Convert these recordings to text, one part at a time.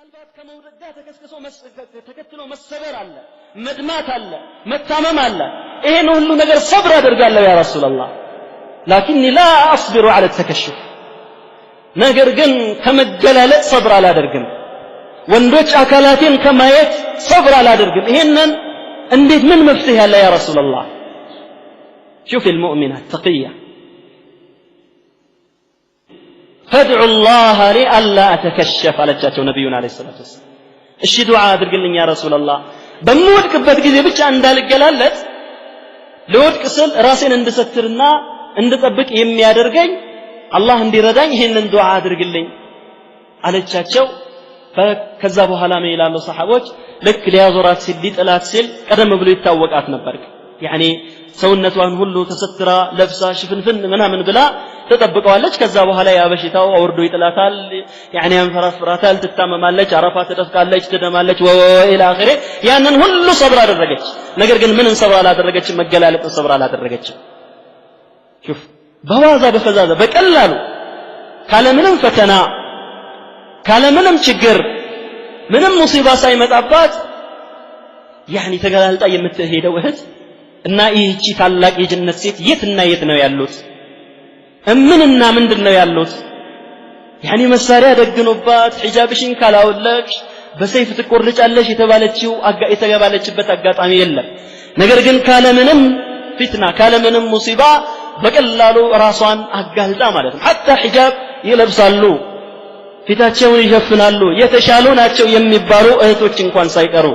ምናልባት ከመውደቅ ጋር ተከትሎ መሰበር አለ፣ መድማት አለ፣ መታመም አለ። ይሄን ሁሉ ነገር ሰብር አደርጋለሁ ያ ረሱላህ ላኪንኒ ላ አስቢሩ ዐለ ተከሹፍ ነገር ግን ከመገላለጥ ሰብር አላደርግም። ወንዶች አካላቴን ከማየት ሰብር አላደርግም። ይሄንን እንዴት ምን መፍትሄ አለ ያ ረሱላህ? شوف المؤمنة التقية فادعوا الله لي ألا أتكشف على جاتو نبينا عليه الصلاة والسلام እሺ ዱዓ አድርግልኝ ያ ረሱላህ በምወድቅበት ጊዜ ብቻ እንዳልገላለጥ ለወድቅ ስል ራሴን እንድሰትርና እንድጠብቅ የሚያደርገኝ አላህ እንዲረዳኝ ይሄንን ዱዓ አድርግልኝ አለቻቸው። ከዛ በኋላ ምን ይላሉ ሰሃቦች? ልክ ሊያዞራት ሲል ሊጥላት ሲል ቀደም ብሎ ይታወቃት ነበር። ያኒ ሰውነቷን ሁሉ ተሰትራ ለብሳ ሽፍንፍን ምናምን ብላ ተጠብቀዋለች። ከዛ በኋላ ያ በሽታው አውርዶ ይጥላታል፣ ያኒ አንፈራፍራታል፣ ትታመማለች፣ አረፋ ትደፍቃለች፣ ትደማለች ወኢላ አኺሪ። ያንን ሁሉ ሰብር አደረገች። ነገር ግን ምንን ሰብር አላደረገችም? መገላለጥን ሰብር አላደረገችም። شوف በዋዛ በፈዛዛ በቀላሉ ካለምንም ፈተና ካለምንም ችግር ምንም ሙሲባ ሳይመጣባት ያኒ ተገላልጣ የምትሄደው እህት እና ይህቺ ታላቅ የጀነት ሴት የትና የት ነው ያሉት? ምንና ምንድነው ያሉት? ያኒ መሳሪያ ደግኖባት ሒጃብሽን ካላወለቅሽ በሰይፍ ትቆርጫለሽ የተባለችበት አጋጣሚ የለም። ነገር ግን ካለምንም ፊትና ካለምንም ሙሲባ በቀላሉ ራሷን አጋልጣ ማለት ነው። ሐታ ሒጃብ ይለብሳሉ፣ ፊታቸውን ይሸፍናሉ፣ የተሻሉ ናቸው የሚባሉ እህቶች እንኳን ሳይቀሩ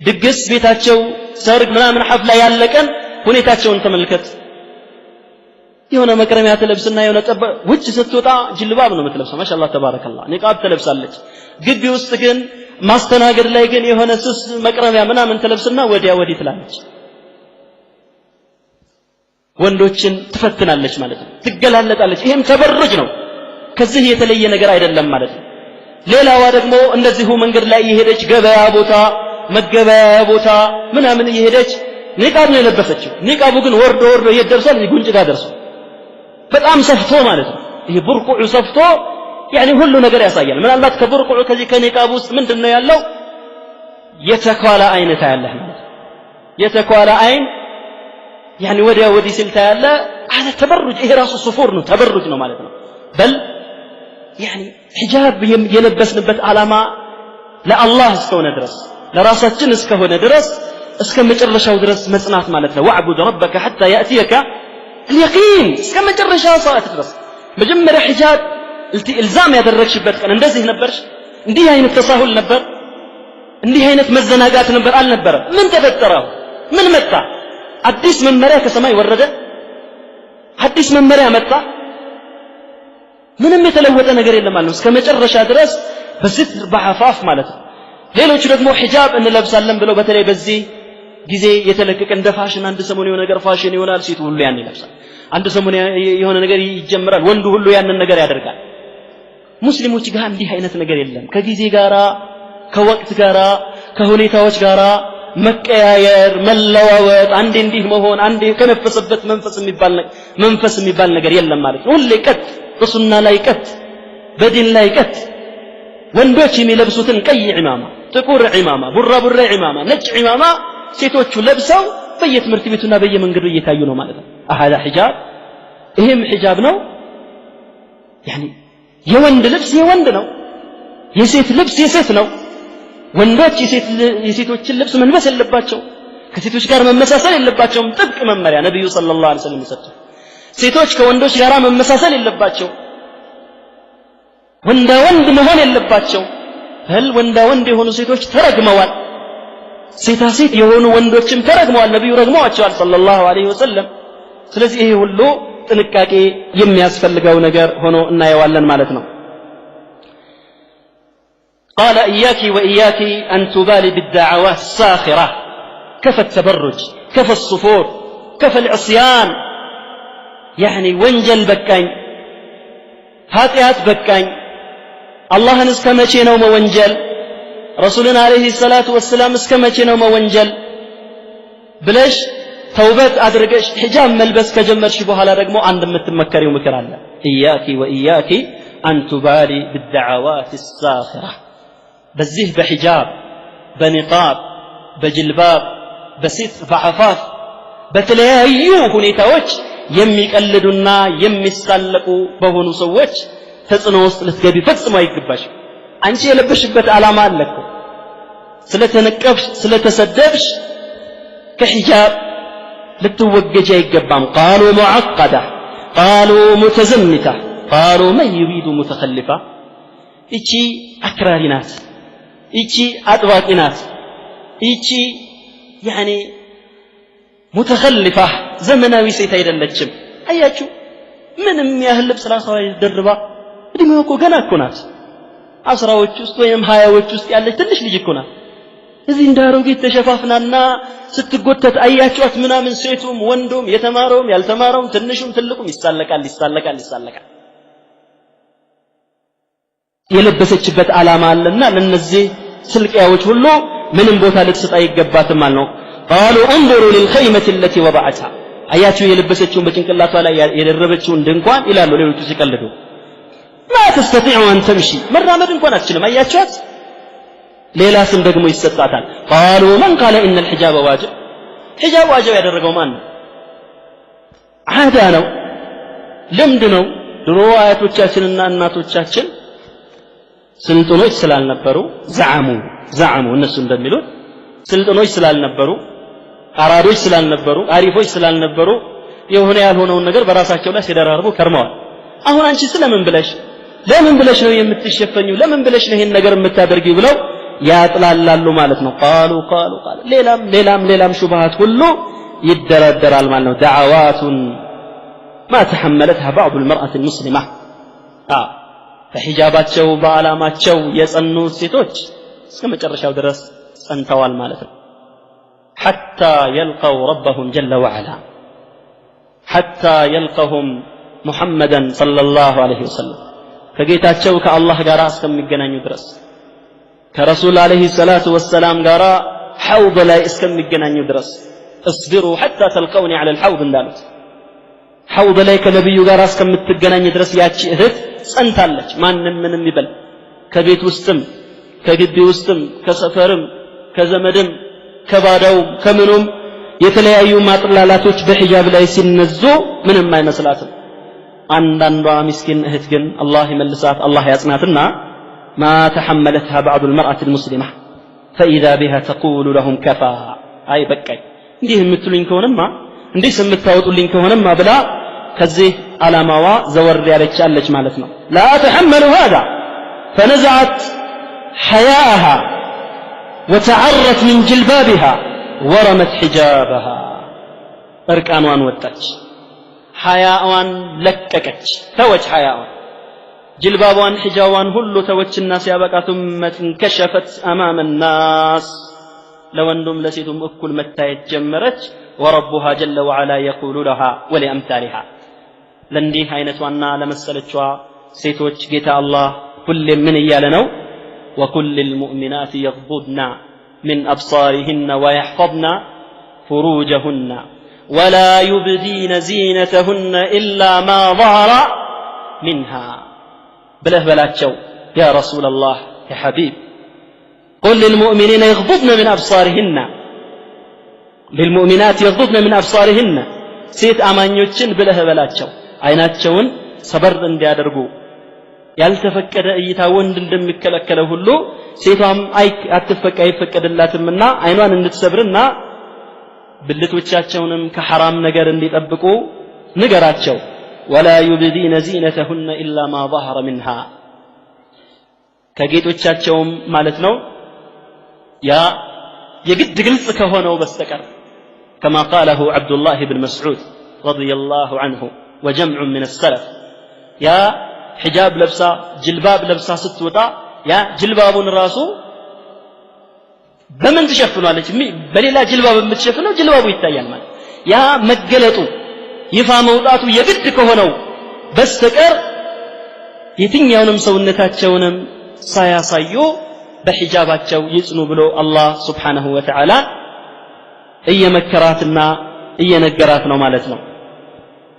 ድግስ ቤታቸው ሰርግ ምናምን ሐፍላ ያለቀን ሁኔታቸውን ተመልከት። የሆነ መቅረሚያ ተለብስና የሆነ ውጭ ስትወጣ ጅልባብ ነው የምትለብሰው። ማሻአላህ ተባረከላህ ኒቃብ ተለብሳለች። ግቢ ውስጥ ግን ማስተናገድ ላይ ግን የሆነ ስስ መቅረሚያ ምናምን ተለብስና ወዲያ ወዲህ ትላለች። ወንዶችን ትፈትናለች ማለት ነው፣ ትገላለጣለች። ይሄም ተበሩጅ ነው፣ ከዚህ የተለየ ነገር አይደለም ማለት ነው። ሌላዋ ደግሞ እንደዚሁ መንገድ ላይ የሄደች ገበያ ቦታ መገበያ ቦታ ምናምን እየሄደች ኒቃብ ነው የለበሰችው። ኒቃቡ ግን ወርዶ ይደርሳል ጉንጭ ጋር ደርሶ በጣም ሰፍቶ ማለት ነው። ይሄ ቡርቁዑ ሰፍቶ ያኒ ሁሉ ነገር ያሳያል። ምናልባት ከቡርቁዑ ከዚህ ከኒቃቡ ውስጥ ምንድነው ያለው? የተኳላ አይነት ያለህ ማለት ነው። የተኳላ አይን ያኒ ወዲያ ወዲህ ሲልታ ያለ አለ ተበሩጅ። ይሄ ራሱ ሱፉር ነው፣ ተበሩጅ ነው ማለት ነው። በል ያኒ ሒጃብ የለበስንበት ዓላማ ለአላህ እስከሆነ ድረስ ለራሳችን እስከሆነ ድረስ እስከ መጨረሻው ድረስ መጽናት ማለት ነው። ወዕቡድ ረበከ ሐታ ያእቲየከ اليقين እስከ መጨረሻው ሰዓት ድረስ መጀመሪያ ሒጃብ ኢልዛም ያደረግሽበት ቀን እንደዚህ ነበርሽ? እንዲህ አይነት ተሳሁል ነበር? እንዲህ አይነት መዘናጋት ነበር? አልነበረም። ምን ተፈጠረው? ምን መጣ? አዲስ መመሪያ ከሰማይ ወረደ? አዲስ መመሪያ መጣ? ምንም የተለወጠ ነገር የለም ማለት ነው። እስከ መጨረሻ ድረስ በስትር በአፋፍ ማለት ነው። ሌሎች ደግሞ ሒጃብ እንለብሳለን ብለው በተለይ በዚህ ጊዜ የተለቀቀ እንደ ፋሽን አንድ ሰሞን የሆነ ነገር ፋሽን ይሆናል፣ ሴቱ ሁሉ ያን ይለብሳል። አንድ ሰሞን የሆነ ነገር ይጀምራል፣ ወንዱ ሁሉ ያንን ነገር ያደርጋል። ሙስሊሞች ጋር እንዲህ አይነት ነገር የለም። ከጊዜ ጋራ ከወቅት ጋራ ከሁኔታዎች ጋራ መቀያየር መለዋወጥ፣ አንዴ እንዲህ መሆን አንዴ ከነፈሰበት መንፈስ የሚባል ነገር የለም ማለት ነው። ሁሌ ቀጥ በሱና ላይ ቀጥ በዲን ላይ ቀጥ ወንዶች የሚለብሱትን ቀይ ዒማማ፣ ጥቁር ዒማማ፣ ቡራቡሬ ዒማማ፣ ነጭ ዒማማ ሴቶቹ ለብሰው በየትምህርት ቤቱና በየመንገዱ እየታዩ ነው ማለት ነው። አሃዳ ሒጃብ፣ ይሄም ሒጃብ ነው። ያኒ የወንድ ልብስ የወንድ ነው፣ የሴት ልብስ የሴት ነው። ወንዶች የሴቶችን ልብስ መልበስ የለባቸው፣ ከሴቶች ጋር መመሳሰል የለባቸውም። ጥብቅ መመሪያ ነብዩ ሰለላሁ ዐለይሂ ወሰለም ሰጡ። ሴቶች ከወንዶች ጋር መመሳሰል የለባቸው፣ ወንዳ ወንድ መሆን የለባቸው። ወንዳ ወንድ የሆኑ ሴቶች ተረግመዋል፣ ሴታ ሴት የሆኑ ወንዶችም ተረግመዋል። ነብዩ ረግመዋቸዋል ሰለላሁ ዐለይሂ ወሰለም። ስለዚህ ይሄ ሁሉ ጥንቃቄ የሚያስፈልገው ነገር ሆኖ እናየዋለን ማለት ነው። قال إياك وإياك أن تبالي بالدعوات الساخرة كفى التبرج كفى الصفور كفى العصيان يعني وانجل بكاين هاتيات بكاين الله نسكمتي نوم وانجل رسولنا عليه الصلاة والسلام اسكمتي نوم وانجل بلاش توبات أدرقش حجاب ملبس كجمر شبه على رقمه عند متمكري ومكر الله إياك وإياك أن تبالي بالدعوات الساخرة بزيه بحجاب بنقاب بجلباب بسيط بعفاف بتلايو ሁኔታዎች የሚቀልዱና የሚሳለቁ በሆኑ ሰዎች ተጽዕኖ ውስጥ ልትገቢ ፈጽሞ አይገባሽ አንቺ የለበሽበት ዓላማ አለኮ ስለተነቀፍሽ ስለተሰደብሽ ከሂጃብ ልትወገጂ አይገባም قالوا معقده قالوا متزمته قالوا من يريد متخلفه እቺ አክራሪ ናት እቺ አጥባቂ ናት እቺ يعني متخلفه ዘመናዊ ሴት አይደለችም አያችሁ ምንም ያህል ልብስ ራሷ ደርባ እድሜው እኮ ገና እኮ ናት አስራዎች ውስጥ ወይም 20ዎች ውስጥ ያለች ትንሽ ልጅ እኮ ናት እዚህ እንዳሮጊት ተሸፋፍናና ስትጎተት አያችኋት ምናምን ሴቱም ወንዱም የተማረውም ያልተማረውም ትንሹም ትልቁም ይሳለቃል የለበሰችበት ዓላማ አለና ለነዚህ ስልቂያዎች ሁሉ ምንም ቦታ ልትሰጥ አይገባትም ማለት ነው قالوا انظروا للخيمه التي وضعتها አያችሁ የለበሰችውን በጭንቅላቷ ላይ የደረበችውን ድንኳን ይላሉ ሌሎቹ ሲቀልዱ ما تستطيع ان تمشي መራመድ እንኳን አትችልም አያችኋት ሌላ ስም ደግሞ ይሰጣታል قالوا من قال ان الحجاب واجب حجاب واجب ያደረገው ማን ነው ዓዳ ነው ልምድ ነው ድሮ አያቶቻችንና እናቶቻችን ስልጣኖች ስላልነበሩ ዘዓሙ እነሱ እንደሚሉት ስልጣኖች ስላልነበሩ አራዶች ስላልነበሩ አሪፎች ስላልነበሩ የሆነ ያልሆነውን ነገር በራሳቸው ላይ ሲደራርቡ ከርመዋል አሁን አንቺ ስለምን ብለሽ ነው የምትሸፈኙ ለምን ብለሽ ነው ይሄን ነገር የምታደርጊው ብለው ያጥላላሉ ማለት ነው قالوا ሌላም ሹብሃት ሁሉ ይደረደራል ማለት ነው دعوات ما تحملتها بعض المرأة المسلمة በሂጃባቸው በአላማቸው የጸኑ ሴቶች እስከ መጨረሻው ድረስ ጸንተዋል ማለት ነው حتى يلقوا ربهم جل وعلا حتى يلقهم محمدا صلى الله عليه وسلم ከጌታቸው ከአላህ ጋር እስከሚገናኙ ድረስ ከረሱል አለይሂ ሰላቱ ወሰላም ጋር ሐውድ ላይ እስከሚገናኙ ድረስ اصبروا حتى تلقوني على الحوض እንዳሉት ሐውድ ላይ ከነብዩ ጋር እስከምትገናኝ ድረስ ያቺ እህት ጸንታለች ማንንም ምንም ይበል ከቤት ውስጥም ከግቢ ውስጥም ከሰፈርም ከዘመድም ከባዳው ከምኑም የተለያዩ ማጥላላቶች በሂጃብ ላይ ሲነዙ ምንም አይመስላትም አንዳንዷ ምስኪን እህት ግን አላህ ይመልሳት አላህ ያጽናትና ما تحملتها بعض المرأة المسلمة فإذا بها تقول لهم كفى أي بكاي እንዲህ የምትሉኝ ከሆነማ እንዲህ የምታወጡልኝ ከሆነማ ብላ ከዚህ ዓላማዋ ዘወር ያለች አለች ማለት ነው لا تحمل هذا فنزعت حياءها وتعرت من جلبابها ورمت حجابها እርቃኗን ወጣች حياءዋን ለቀቀች ተወች حياءዋን جلبابዋን حجابዋን ሁሉ ተወችና ሲያበቃቱም انكشفت امام الناس ለወንዱም ለሴቱም እኩል መታየት ጀመረች وربها جل وعلا يقول لها ولأمثالها ለእንዲህ አይነቷና ለመሰለችዋ ሴቶች ጌታ አላህ ሁሌም ምን እያለ ነው وكل المؤمنات يغضضن من أبصارهن ويحفظن فروجهن ولا يبدين زينتهن إلا ما ظهر منها بله بلاتشو يا رسول الله يا حبيب قل للمؤمنين يغضضن من أبصارهن للمؤمنات يغضضن من أبصارهن سيت أمانيوتشن بله بلاتشو عيناتشون صبر እንዲያደርጉ ያልተፈቀደ እይታ ወንድ እንደሚከለከለው ሁሉ ሴቷም አይፈቀድላትምና አይኗን እንድትሰብርና ብልቶቻቸውንም ከሐራም ነገር እንዲጠብቁ ንገራቸው ولا يبدين زينتهن إلا ما ظهر منها ከጌጦቻቸውም ማለት ነው ያ የግድ ግልጽ ከሆነው በስተቀር كما قاله عبد الله بن مسعود رضي الله عنه وجمع من السلف يا حجاب لبسا جلباب لبسا ستوطا يا جلبابون راسو በምን ተሸፍኗለች በሌላ ጅልባብ የምትሸፍነው ጅልባቡ ይታያል ማለት ያ መገለጡ ይፋ መውጣቱ የግድ ከሆነው በስተቀር የትኛውንም ሰውነታቸውንም ሳያሳዩ በሂጃባቸው ይጽኑ ብሎ አላህ Subhanahu Wa Ta'ala እየመከራትና እየነገራት ነው ማለት ነው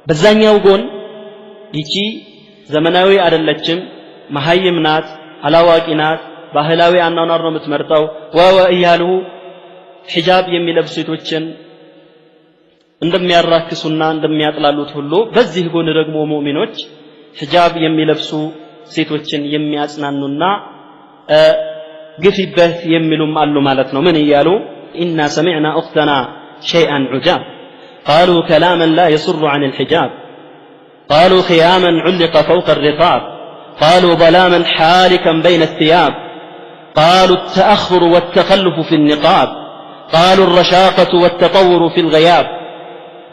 በዛኛው ጎን ይቺ ዘመናዊ አይደለችም መሐይም ናት አላዋቂ ናት ባህላዊ አናናር ነው የምትመርጠው እያሉ ሒጃብ የሚለብሱ ሴቶችን እንደሚያራክሱና እንደሚያጥላሉት ሁሉ በዚህ ጎን ደግሞ ሙእሚኖች ሒጃብ የሚለብሱ ሴቶችን የሚያጽናኑና ግፊበት የሚሉም አሉ ማለት ነው ምን እያሉ ኢና ሰሚዕና ኡኽተና ሸይአን ዑጃብ قالوا كلاما لا يسر عن الحجاب قالوا خياما علق فوق الرقاب قالوا ظلاما حالكا بين الثياب قالوا التأخر والتخلف في النقاب قالوا الرشاقة والتطور في الغياب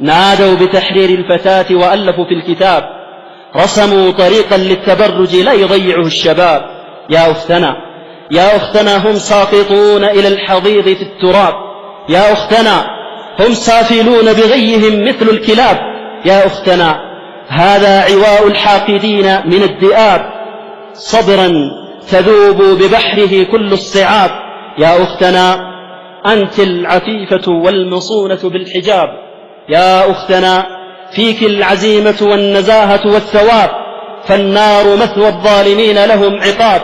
نادوا بتحرير الفتاة وألفوا في الكتاب رسموا طريقا للتبرج لا يضيعه الشباب يا أختنا هم ساقطون إلى الحضيض في التراب يا أختنا هم سافلون بغيهم مثل الكلاب يا أختنا هذا عواء الحاقدين من الذئاب صبرا تذوب ببحره كل الصعاب يا أختنا أنت العفيفة والمصونة بالحجاب يا أختنا فيك العزيمة والنزاهة والثواب فالنار مثوى الظالمين لهم عقاب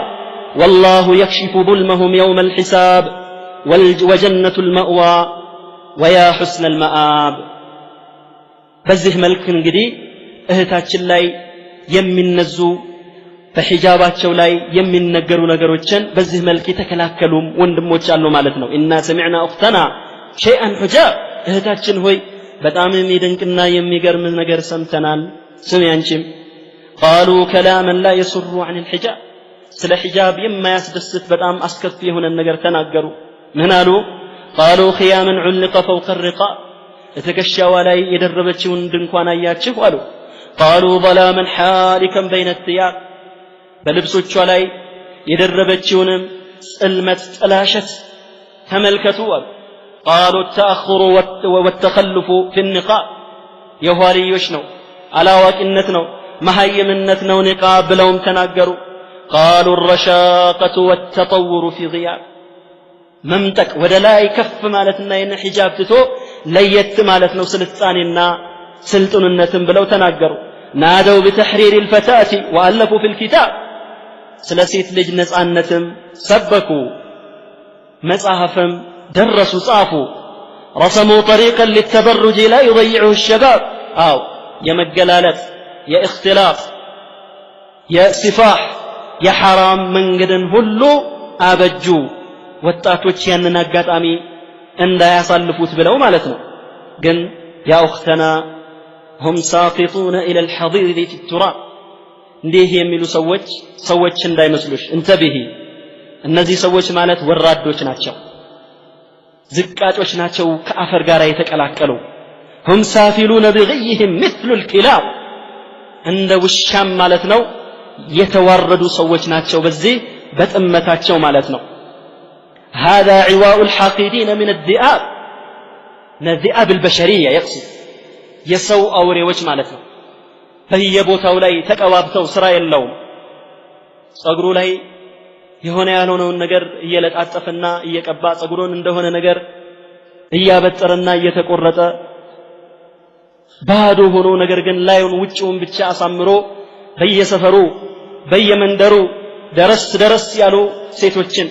والله يكشف ظلمهم يوم الحساب وجنة المأوى ويا حسن المآب በዚህ መልክ እንግዲህ እህታችን ላይ የሚነዙ በሒጃባቸው ላይ የሚነገሩ ነገሮችን በዚህ መልክ የተከላከሉም ወንድሞች አሉ ማለት ነው ኢና ሰሚዕና ኡኽተና ሸይአን ዑጃብ እህታችን ሆይ በጣም የሚደንቅና የሚገርም ነገር ሰምተናል ስሚ አንቺም قالوا كلاما لا يسر عن الحجاب ስለ ሒጃብ የማያስደስት በጣም አስከፊ የሆነ ነገር ተናገሩ ምን አሉ قالوا خياما علق فوق الرقاب እትከሻዋ ላይ የደረበችውን ድንኳን አያችሁ አሉ قالوا ظلاما حالكا بين الثياب በልብሶቿ ላይ የደረበችውንም ጽልመት ጥላሸት ተመልከቱ አሉ قالوا التأخر والتخلف في النقاب የኋልዮሽ ነው አላዋቂነት ነው መሐይምነት ነው ንቃብ ብለውም ተናገሩ قالوا الرشاقة والتطور في غياب መምጠቅ ወደ ላይ ከፍ ማለትና የነ ሒጃብ ትቶ ለየት ማለት ነው ስልጣኔና ስልጡንነትን ብለው ተናገሩ ናደው بتحرير الفتاة وألفوا في الكتاب ስለ ሴት ልጅ ነጻነትም ሰበኩ መጽሐፍም ደረሱ ጻፉ رسموا طريقا للتبرج لا يضيعه الشباب የመገላለጥ የእختلاط የሲፋህ የሐራም መንገድን ሁሉ አበጁ ወጣቶች ያንን አጋጣሚ እንዳያሳልፉት ብለው ማለት ነው ግን ያ ኡኽተና هم ساقطون إلى الحضيض في التراب እንዲህ የሚሉ ሰዎች እንዳይመስሉሽ እንተብሂ እነዚህ ሰዎች ማለት ወራዶች ናቸው ዝቃጮች ናቸው ከአፈር ጋር የተቀላቀሉ هم سافلون بغيهم مثل الكلاب እንደ ውሻም ማለት ነው የተዋረዱ ሰዎች ናቸው በዚህ በጥመታቸው ማለት ነው هذا عواء الحاقدين من الذئاب الذئاب البشرية يقصد የሰው አውሬዎች ማለት ነው በየቦታው ላይ ተቀባብተው ስራ የለውም ጸጉሩ ላይ የሆነ ያልሆነውን ነገር እየለጣጠፈና እየቀባ ጸጉሩን እንደሆነ ነገር እያበጠረና እየተቆረጠ ባዶ ሆኖ ነገር ግን ላዩን ውጭውን ብቻ አሳምሮ በየሰፈሩ በየመንደሩ ደረስ ያሉ ሴቶችን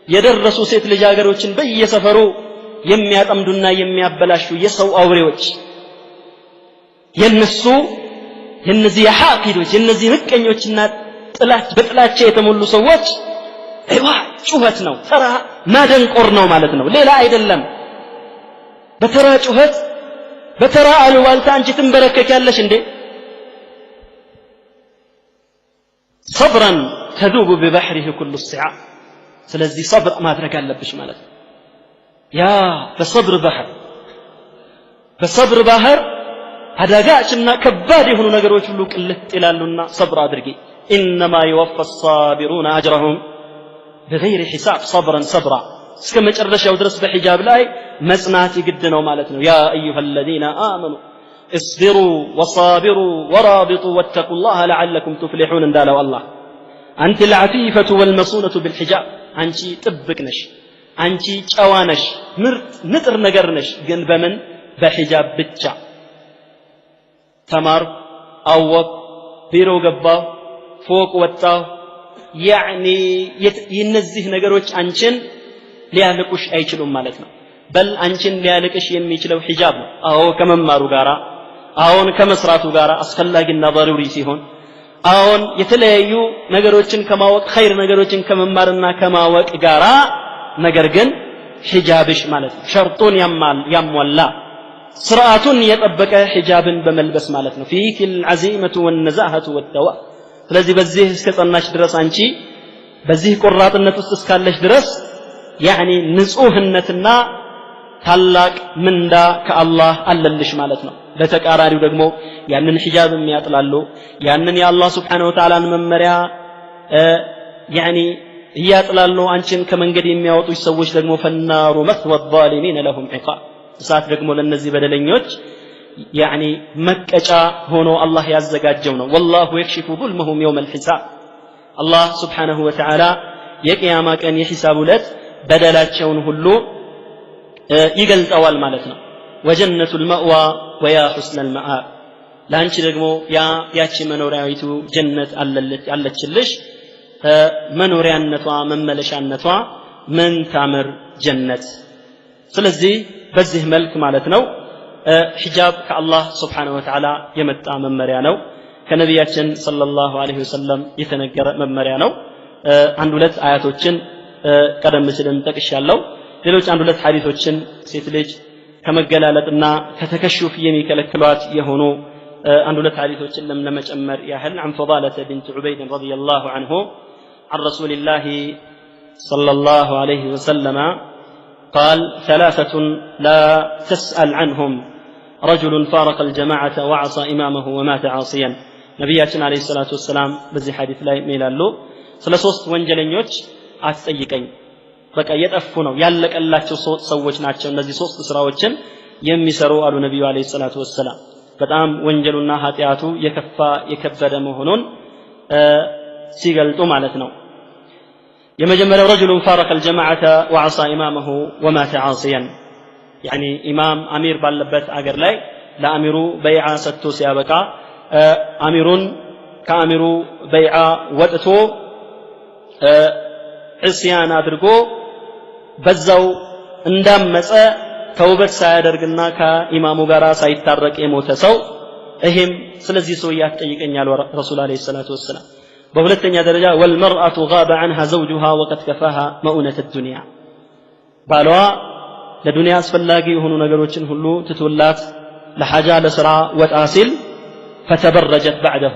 የደረሱ ሴት ልጃገሮችን በየሰፈሩ የሚያጠምዱና የሚያበላሹ የሰው አውሬዎች የነዚህ የሐቂዶች የነዚህ ምቀኞችና በጥላቻ የተሞሉ ሰዎች ጩኸት ነው ተራ ማደንቆር ነው ማለት ነው ሌላ አይደለም በተራ ጩኸት በተራ አሉባልታ አንቺ ትንበረከኪያለሽ እንዴ صبرا تذوب ببحره كل الصعاب ስለዚህ صبر ማድረግ አለብሽ ማለት ነው ያ በصبر ባህር አዳጋችና ከባድ የሆኑ ነገሮች ሁሉ ቅልጥ ይላሉና صبر አድርጊ انما يوفى الصابرون اجرهم بغير حساب صبرا እስከ መጨረሻው ድረስ በሒጃብ ላይ መጽናት ይግድ ነው ማለት ነው ያ ايها الذين امنوا اصبروا وصابروا ورابطوا واتقوا الله لعلكم تفلحون እንዳለው አላህ አንተ العفيفة والمصونة بالحجاب አንቺ ጥብቅ ነሽ አንቺ ጨዋ ነሽ ምርጥ ንጥር ነገር ነሽ ግን በምን በሒጃብ ብቻ ተማር አወቅ ቢሮ ገባሁ ፎቅ ወጣሁ ያኒ የነዚህ ነገሮች አንቺን ሊያልቁሽ አይችሉም ማለት ነው በል አንቺን ሊያልቅሽ የሚችለው ሒጃብ ነው አዎ ከመማሩ ጋራ አዎን ከመስራቱ ጋራ አስፈላጊና ضروري ሲሆን አዎን የተለያዩ ነገሮችን ከማወቅ ኸይር ነገሮችን ከመማርና ከማወቅ ጋራ ነገር ግን ሒጃብሽ ማለት ነው ሸርጡን ያሟላ ስርዓቱን የጠበቀ ሒጃብን በመልበስ ማለት ነው فيك العزيمة والنزاهة والتوى ስለዚህ በዚህ እስከ ጸናሽ ድረስ አንቺ በዚህ ቁራጥነት ውስጥ እስካለሽ ድረስ ያኒ ንጹህነትና ታላቅ ምንዳ ከአላህ አለልሽ ማለት ነው ለተቃራሪው ደግሞ ያንን ሒጃብ የሚያጥላሉ ያንን የአላህ Subhanahu Wa Ta'ala መመሪያ ያኒ ያጥላሉ አንቺን ከመንገድ የሚያወጡ ሰዎች ደግሞ فالنار مثوى الظالمين لهم عقاب እሳት ደግሞ ለነዚህ በደለኞች ያኒ መቀጫ ሆኖ አላህ ያዘጋጀው ነው والله يكشف ظلمهم يوم الحساب አላህ Subhanahu Wa Ta'ala የቂያማ ቀን የሂሳብ ዕለት በደላቸውን ሁሉ ይገልጸዋል ማለት ነው وجنة المأوى ويا حسن المآب ላንቺ ደግሞ ያቺ መኖሪያዊቱ ጀነት አለችልሽ መኖሪያነቷ መመለሻነቷ ምን ታምር ጀነት ስለዚህ በዚህ መልክ ማለት ነው ሒጃብ ከአላህ Subhanahu Wa Ta'ala የመጣ መመሪያ ነው ከነቢያችን ሰለላሁ ዐለይሂ ወሰለም የተነገረ መመሪያ ነው አንድ ሁለት አያቶችን ቀደም ሲልም ጠቅሻለሁ ሌሎች አንድ ሁለት ሐዲሶችን ሴት ልጅ ከመገላለጥና ከተከሹፍ የሚከለክሏት የሆኑ አንድ ሁለት ሐዲሶችን ለመጨመር ያህል عن فضالة بنت عبيد رضي الله عنه عن رسول الله صلى الله عليه وسلم قال ثلاثة لا تسأل عنهم رجل فارق الجماعة وعصى إمامه ومات عاصيا نبياتنا عليه الصلاة والسلام بزي حديث لا يميلالو ثلاث ወንጀለኞች አትጠይቀኝ በቃ የጠፉ ነው ያለቀላቸው ሰዎች ናቸው እነዚህ ሶስት ስራዎችን የሚሰሩ አሉ ነብዩ አለይሂ ሰላቱ ወሰለም በጣም ወንጀሉና ኃጢያቱ የከፋ የከበደ መሆኑን ሲገልጡ ማለት ነው የመጀመሪያው رجل فارق الجماعة وعصى إمامه ومات عاصيا يعني إمام أمير ባለበት አገር ላይ ለአሚሩ በይዓ ሰጥቶ ሲያበቃ አሚሩን ከአሚሩ በይዓ ወጥቶ ዕስያን አድርጎ በዛው እንዳመፀ ተውበት ሳያደርግና ከኢማሙ ጋር ሳይታረቅ የሞተ ሰው ይሄም ስለዚህ ሰው ያጠይቀኛል ረሱል አለይሂ ሰላቱ ወሰለም በሁለተኛ ደረጃ والمرأة غاب عنها زوجها وقد كفاها مؤونة الدنيا ባሏ ለዱንያ አስፈላጊ የሆኑ ነገሮችን ሁሉ ትቶላት ለሐጃ ለስራ ወጣ ሲል فتبرجت بعده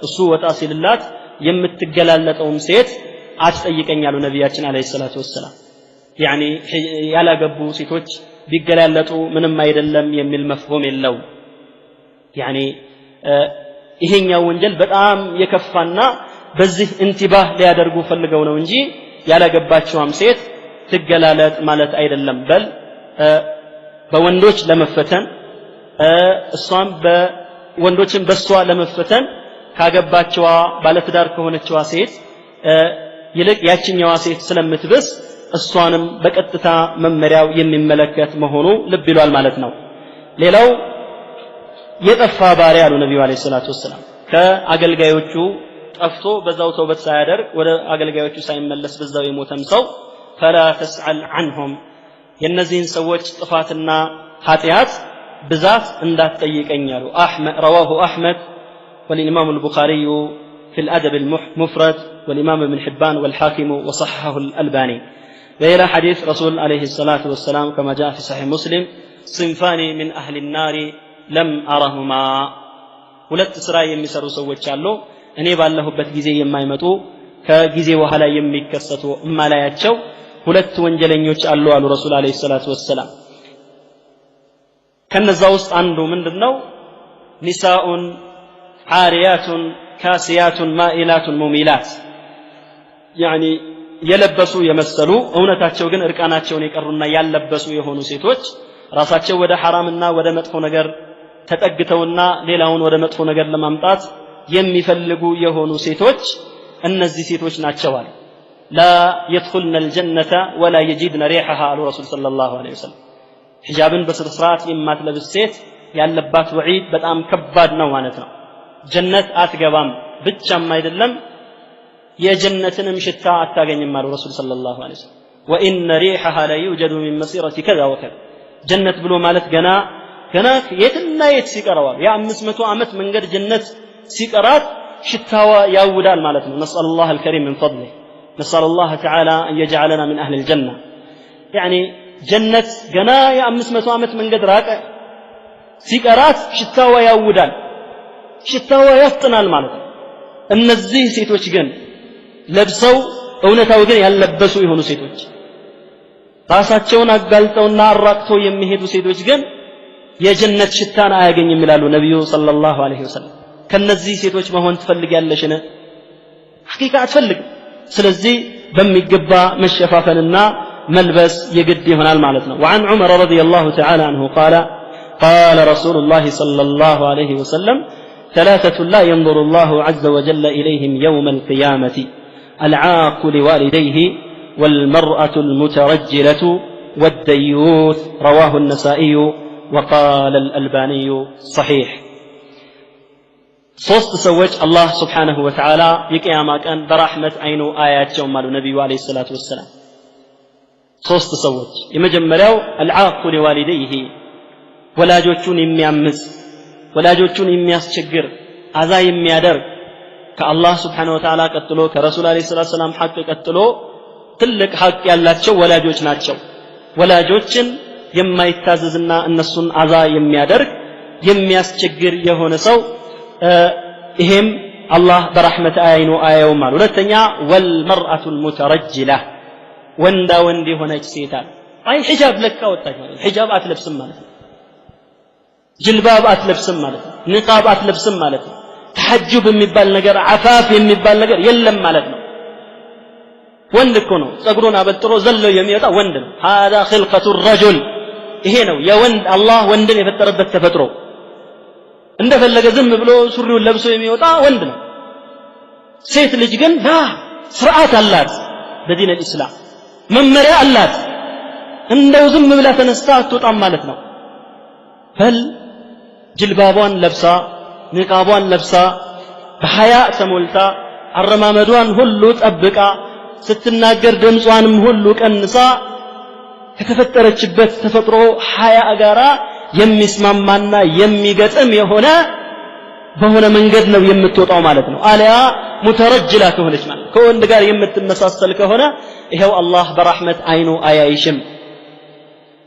እሱ ወጣ ሲልላት የምትገላለጠውም ሴት አትጠይቀኛሉ ነብያችን አለይሂ ሰላቱ ወሰለም ያኒ ያላገቡ ሴቶች ቢገላለጡ ምንም አይደለም የሚል መፍሁም የለው ያኒ ይሄኛው ወንጀል በጣም የከፋና በዚህ እንቲባህ ሊያደርጉ ፈልገው ነው እንጂ ያላገባቸውም ሴት ትገላለጥ ማለት አይደለም በል በወንዶች ለመፈተን እሷም በወንዶችን በሷ ለመፈተን ካገባቸው ባለትዳር ከሆነችዋ ሴት ይልቅ ያቺኛዋ ሴት ስለምትበስ እሷንም በቀጥታ መመሪያው የሚመለከት መሆኑ ልብ ይሏል ማለት ነው ሌላው የጠፋ ባሪያ አሉ ነብዩ አለይሂ ሰላቱ ወሰለም ከአገልጋዮቹ ጠፍቶ በዛው ተውበት ሳያደርግ ወደ አገልጋዮቹ ሳይመለስ በዛው የሞተም ሰው فلا تسأل عنهم የነዚህን ሰዎች ጥፋትና ኃጢያት ብዛት እንዳትጠይቀኝ አሉ رواه أحمد والإمام البخاري في الأدب المفرد والإمام ابن حبان والحاكم وصححه الألباني وإلى حديث رسول عليه الصلاة والسلام كما جاء في صحيح مسلم صنفان من أهل النار لم أرهما ሁለት ስራ የሚሰሩ ሰዎች አሉ እኔ ባለሁበት ጊዜ የማይመጡ ከጊዜ በኋላ የሚከሰቱ እማላያቸው ሁለት ወንጀለኞች አሉ አሉ ረሱል አለይሂ ሰላቱ ወሰለም ከነዛ ውስጥ አንዱ ምንድነው ኒሳኡን ዓሪያቱን ካሲያቱን ማኢላቱን ሙሚላት ያኒ የለበሱ የመሰሉ እውነታቸው ግን እርቃናቸውን የቀሩና ያለበሱ የሆኑ ሴቶች ራሳቸው ወደ ሐራምና ወደ መጥፎ ነገር ተጠግተውና ሌላውን ወደ መጥፎ ነገር ለማምጣት የሚፈልጉ የሆኑ ሴቶች እነዚህ ሴቶች ናቸው አለ لا يدخلن الجنة ولا يجدن ريحها على رسول صلى الله عليه وسلم حجابن بسرعات የማትለብስ ሴት ያለባት ወዒድ በጣም ከባድ ነው ማለት ነው ጀነት አትገባም ብቻም አይደለም የጀነትንም ሽታ አታገኝም አሉ ረሱል ሰለላሁ ዐለይሂ ወሰለም ወኢነ ሪሐሃ ለዩጀዱ ሚን መሲረቲ ከዛ ወከዛ ጀነት ብሎ ማለት ገና የትና የት ሲቀረዋል የ500 ዓመት መንገድ ጀነት ሲቀራት ሽታዋ ያውዳል ማለት ነው ነስአሉላህ አልከሪም من فضله نسأل الله تعالى أن يجعلنا من أهل الجنة يعني جنة ገና የ500 ዓመት መንገድ ራቀ ሲቀራት ሽታዋ ያውዳል ሽታዋ ያፍጥናል ማለት ነው እነዚህ ሴቶች ግን ለብሰው እውነታው ግን ያለበሱ የሆኑ ሴቶች ራሳቸውን አጋልጠውና አራቅተው የሚሄዱ ሴቶች ግን የጀነት ሽታን አያገኝም ይላሉ ነብዩ ሰለላሁ ዐለይሂ ወሰለም ከነዚህ ሴቶች መሆን ትፈልጊያለሽን ሐቂቃ አትፈልግ ስለዚህ በሚገባ መሸፋፈንና መልበስ የግድ ይሆናል ማለት ነው وعن عمر رضي الله تعالى عنه قال رسول الله صلى الله عليه وسلم ثلاثة لا ينظر الله عز وجل إليهم يوم القيامة العاق لوالديه والمرأة المترجلة والديوث رواه النسائي وقال الألباني صحيح ሶስት ሰዎች አላህ Subhanahu Wa Ta'ala የቂያማ ቀን በራህመት አይኑ አያቸው ማሉ ነብዩ አለይሂ ሰላቱ ወሰለም ሶስት ሰዎች የመጀመሪያው አልዓቁ ለዋሊደይሂ ወላጆቹን የሚያምጽ ወላጆቹን የሚያስቸግር አዛ የሚያደርግ ከአላህ Subhanahu Wa Ta'ala ቀጥሎ ከረሱል አለይሂ ሰላቱ ወሰለም ሐቅ ቀጥሎ ትልቅ ሐቅ ያላቸው ወላጆች ናቸው ወላጆችን የማይታዘዝና እነሱን አዛ የሚያደርግ የሚያስቸግር የሆነ ሰው ይሄም አላህ በረህመት አይኑ አያው ማለት ሁለተኛ ወልመርአቱ المترجله ወንዳ ወንድ የሆነች ሴት አይ ሒጃብ ለካ ወጣች ማለት ሒጃብ አትለብስም ማለት ነው ጅልባብ አትለብስም ማለት ነው ንቃብ አትለብስም ማለት ነው ተሐጁብ የሚባል ነገር አፋፍ የሚባል ነገር የለም ማለት ነው ወንድ እኮ ነው ጸጉሩን አበጥሮ ዘሎ የሚወጣ ወንድ ነው هذا خلقة الرجل ይሄ ነው የወንድ አላህ ወንድን የፈጠረበት ተፈጥሮ እንደፈለገ ዝም ብሎ ሱሪውን ለብሶ የሚወጣ ወንድ ነው ሴት ልጅ ግን ስርዓት አላት በዲን الاسلام መመሪያ አላት እንደው ዝም ብላ ተነስታ አትወጣም ማለት ነው በል ጅልባቧን ለብሳ ንቃቧን ለብሳ በሐያ ተሞልታ አረማመዷን ሁሉ ጠብቃ ስትናገር ድምጿንም ሁሉ ቀንሳ ከተፈጠረችበት ተፈጥሮ ሐያ ጋራ የሚስማማና የሚገጥም የሆነ በሆነ መንገድ ነው የምትወጣው ማለት ነው አለያ ሙተረጅላ ከሆነች ማለት ከወንድ ጋር የምትመሳሰል ከሆነ ይሄው አላህ በረህመት አይኑ አያይሽም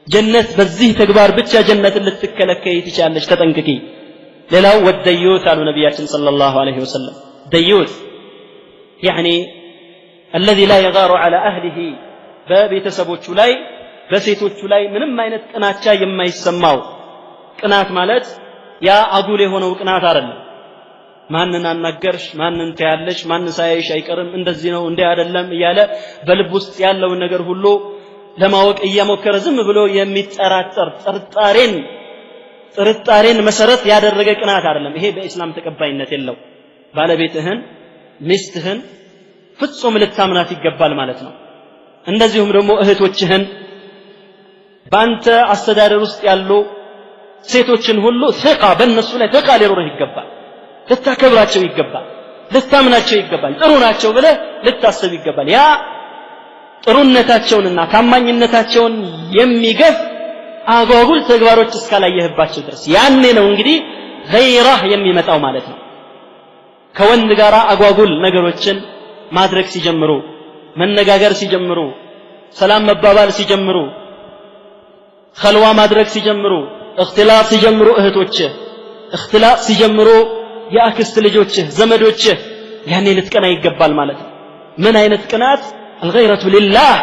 ጀነት በዚህ ተግባር ብቻ ጀነትን ልትከለከይ ትችላለች ተጠንቅቂ ሌላው ወደዩት አሉ ነብያችን ሰለላሁ ዐለይሂ ወሰለም ደዩት يعني الذي لا يغار على اهله በቤተሰቦቹ ላይ በሴቶቹ ላይ ምንም አይነት ቅናቻ የማይሰማው ቅናት ማለት ያ አጉል የሆነው ቅናት አይደለም ማንን አናገርሽ ማንን ታያለሽ ማን ሳይሽ አይቀርም እንደዚህ ነው እንዴ አይደለም እያለ በልብ ውስጥ ያለው ነገር ሁሉ ለማወቅ እየሞከረ ዝም ብሎ የሚጠራጠር ጥርጣሬን መሰረት ያደረገ ቅናት አይደለም ይሄ በእስላም ተቀባይነት የለው ባለቤትህን ሚስትህን ፍጹም ልታምናት ይገባል ማለት ነው እንደዚሁም ደግሞ እህቶችህን ባንተ አስተዳደር ውስጥ ያሉ ሴቶችን ሁሉ ثقة በእነሱ ላይ ثقة ሊኖርህ ይገባል ልታከብራቸው ይገባል ልታምናቸው ይገባል ጥሩ ናቸው ብለህ ልታስብ ይገባል ያ ጥሩነታቸውንና ታማኝነታቸውን የሚገፍ አጓጉል ተግባሮች እስካላየህባቸው ድረስ ያኔ ነው እንግዲህ ገይራህ የሚመጣው ማለት ነው ከወንድ ጋር አጓጉል ነገሮችን ማድረግ ሲጀምሩ መነጋገር ሲጀምሩ ሰላም መባባል ሲጀምሩ ኸልዋ ማድረግ ሲጀምሩ እክትላፍ ሲጀምሩ እህቶች እክትላፍ ሲጀምሩ የአክስት ልጆች ዘመዶች ያኔ ልትቀና ይገባል ማለት ነው ምን አይነት ቅናት الغيرة لله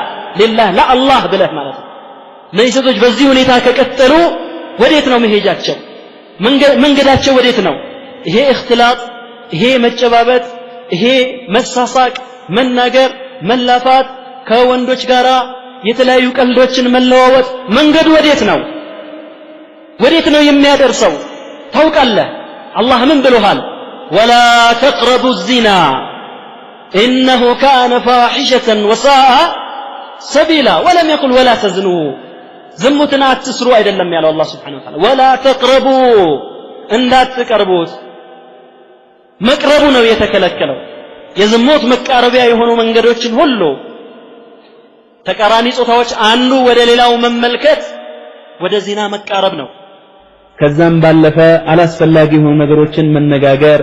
لا الله ብለህ ማለት ነው እነዚህ ሴቶች በዚህ ሁኔታ ከቀጠሉ ወዴት ነው መሄጃቸው መንገዳቸው ወዴት ነው ይሄ እክትላፍ ይሄ መጨባበጥ ይሄ መሳሳቅ መናገር መላፋት ከወንዶች ጋራ የተለያዩ ቀልዶችን መለዋወጥ መንገዱ ወዴት ነው የሚያደርሰው ታውቃለህ አላህ ምን ብሎሃል ولا تقربوا الزنا إنه كان فاحشة وساء سبيلا ولم يقل ولا تزنوا ዝሙትን አትስሩ አይደለም ያለው አላህ Subhanahu Wa Ta'ala ولا تقربوا እንዳትቀርቡት መቅረቡ ነው የተከለከለው የዝሙት መቃረቢያ የሆኑ መንገዶችን ሁሉ ተቃራኒ ጾታዎች አንዱ ወደ ሌላው መመልከት ወደ ዚና መቃረብ ነው ከዛም ባለፈ አላስፈላጊ የሆኑ ነገሮችን መነጋገር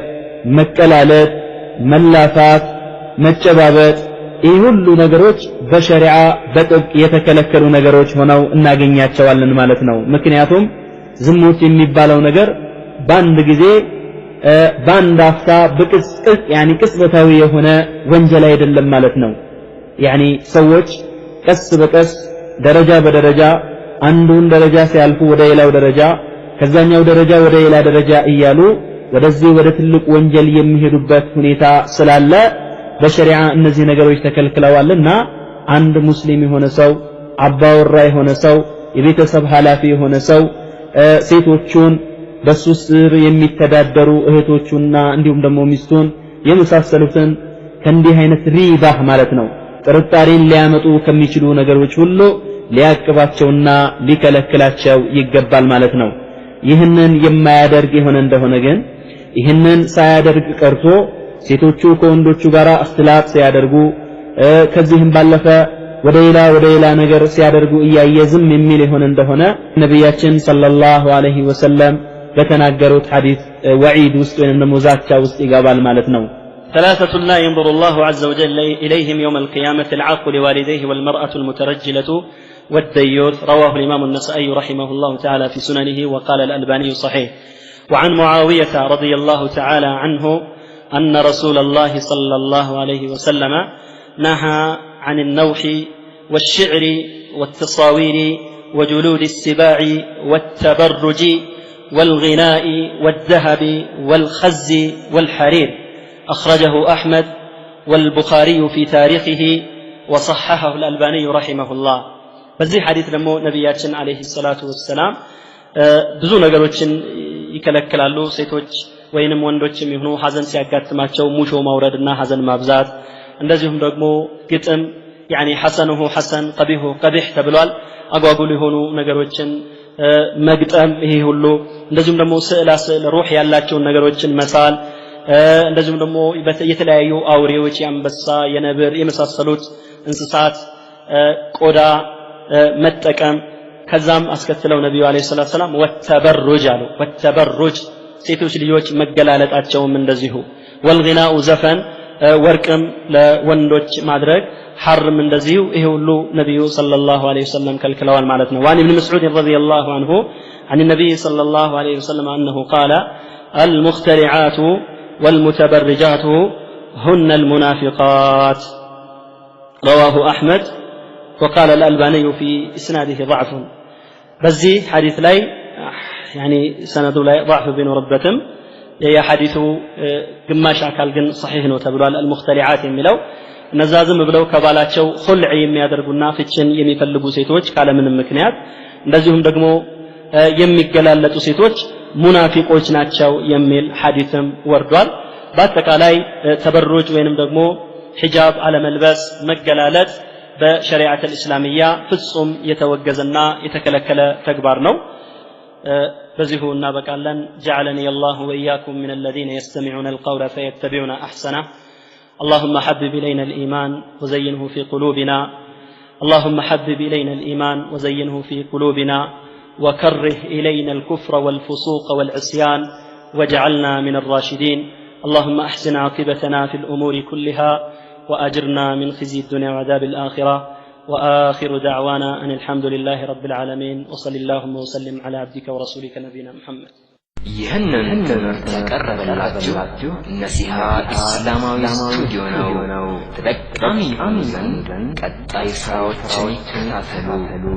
መቀላለድ መላፋት መጨባበጥ ይህ ሁሉ ነገሮች በሸሪዓ በጥብቅ የተከለከሉ ነገሮች ሆነው እናገኛቸዋለን ማለት ነው ምክንያቱም ዝሙት የሚባለው ነገር በአንድ ጊዜ በአንድ አፍታ በቅጽበት ቅጽበታዊ የሆነ ወንጀል አይደለም ማለት ነው ሰዎች ቀስ በቀስ ደረጃ በደረጃ አንዱን ደረጃ ሲያልፉ ወደ ሌላው ደረጃ ከዛኛው ደረጃ ወደ ሌላ ደረጃ እያሉ ወደዚህ ወደ ትልቅ ወንጀል የሚሄዱበት ሁኔታ ስላለ በሸሪዓ እነዚህ ነገሮች ተከልክለዋልና አንድ ሙስሊም የሆነ ሰው አባወራ የሆነ ሰው የቤተሰብ ኃላፊ የሆነ ሰው ሴቶቹን በሱ ስር የሚተዳደሩ እህቶቹና እንዲሁም ደግሞ ሚስቱን የመሳሰሉትን ከእንዲህ አይነት ሪባህ ማለት ነው ጥርጣሬን ሊያመጡ ከሚችሉ ነገሮች ሁሉ ሊያቅባቸውና ሊከለክላቸው ይገባል ማለት ነው ይህንን የማያደርግ የሆነ እንደሆነ ግን ይህንን ሳያደርግ ቀርቶ ሴቶቹ ከወንዶቹ ጋር እክትላጥ ሲያደርጉ ከዚህም ባለፈ ወደ ሌላ ነገር ሲያደርጉ እያየዝም የሚል የሆነ እንደሆነ ነብያችን ሰለላሁ ዐለይሂ ወሰለም በተናገሩት ሐዲስ ወዒድ ውስጥ ወይንም ደግሞ ዛቻ ውስጥ ይገባል ማለት ነው ثلاثة لا ينظر الله عز وجل إليهم يوم القيامة العاق لوالديه والمرأة المترجلة والديوث رواه الإمام النسائي رحمه الله تعالى في سننه وقال الألباني صحيح وعن معاوية رضي الله تعالى عنه أن رسول الله صلى الله عليه وسلم نهى عن النوح والشعر والتصاوير وجلود السباع والتبرج والغناء والذهب والخز والحرير أخرجه أحمد والبخاري في تاريخه وصححه الألباني رحمه الله በዚህ ሐዲስ ደግሞ ነብያችን አለይሂ ሰላቱ ወሰለም ብዙ ነገሮችን ይከለክላሉ ሴቶች ወይንም ወንዶችም ይሁኑ ሐዘን ሲያጋጥማቸው ሙሾ ማውረድና ሐዘን ማብዛት እንደዚሁም ደግሞ ግጥም ሐሰኑሁ ሐሰን ቀቢሁ ቀቢህ ተብሏል አጓጉል የሆኑ ነገሮችን መግጠም ይሄ ሁሉ እንደዚሁም ደግሞ ስዕል ሩህ ያላቸው ነገሮችን መሳል እንደዚሁም ደግሞ የተለያዩ አውሬዎች የአንበሳ የነብር የመሳሰሉት እንስሳት ቆዳ መጠቀም ከዛም አስከትለው ነብዩ አለይሂ ሰላቱ ሰላም ወተበሩጅ አሉ ወተበሩጅ ሴቶች ልጆች መገላለጣቸውም እንደዚሁ ወልግናኡ ዘፈን ወርቅም ለወንዶች ማድረግ ሐርም እንደዚሁ ይሄ ሁሉ ነብዩ ሰለላሁ ዐለይሂ ወሰለም ከልክለዋል ማለት ነው ዋን ኢብኑ መስዑድ ረዲየላሁ ዐንሁ عن النبي صلى الله عليه وسلم أنه قال المخترعات والمتبرجات هن المنافقات رواه أحمد وقال الألباني في إسناده ضعف بزي حديث لاي سند لا ضعف بين ربتم يا حديث ግማሽ አካል ግን صحيح ነው ተብሏል المخترعات የሚለው እነዛዝም ብለው ከባላቸው ኹልዕ የሚያደርጉና ፍችን የሚፈልጉ ሴቶች ካለምንም ምክንያት እንደዚሁም ደግሞ የሚገላለጡ ሴቶች ሙናፊቆች ናቸው የሚል ሐዲስም ወርዷል በአጠቃላይ ተበሩጅ ወይንም ደግሞ ሒጃብ አለመልበስ መገላለጥ በሸሪዓት الإسلامية ፍጹም የተወገዘና የተከለከለ ተግባር ነው በዚሁ እናበቃለን جعلني الله وإياكم من الذين يستمعون القول فيتبعون أحسنه اللهم حبب إلينا الإيمان وزينه في قلوبنا اللهم حبب إلينا الإيمان وزينه في قلوبنا وكره إلينا الكفر والفسوق والعصيان واجعلنا من الراشدين اللهم أحسن عاقبتنا في الأمور كلها وأجرنا من خزي الدنيا وعذاب الآخرة وآخر دعوانا أن الحمد لله رب العالمين وصلى اللهم وسلم على عبدك ورسولك نبينا محمد ይህንን ትምህርት ያቀረበላችሁ ነሲሃ ኢስላማዊ ስቱዲዮ ነው ተጠቃሚ ዘንድ ቀጣይ ስራዎችን ይከታተሉ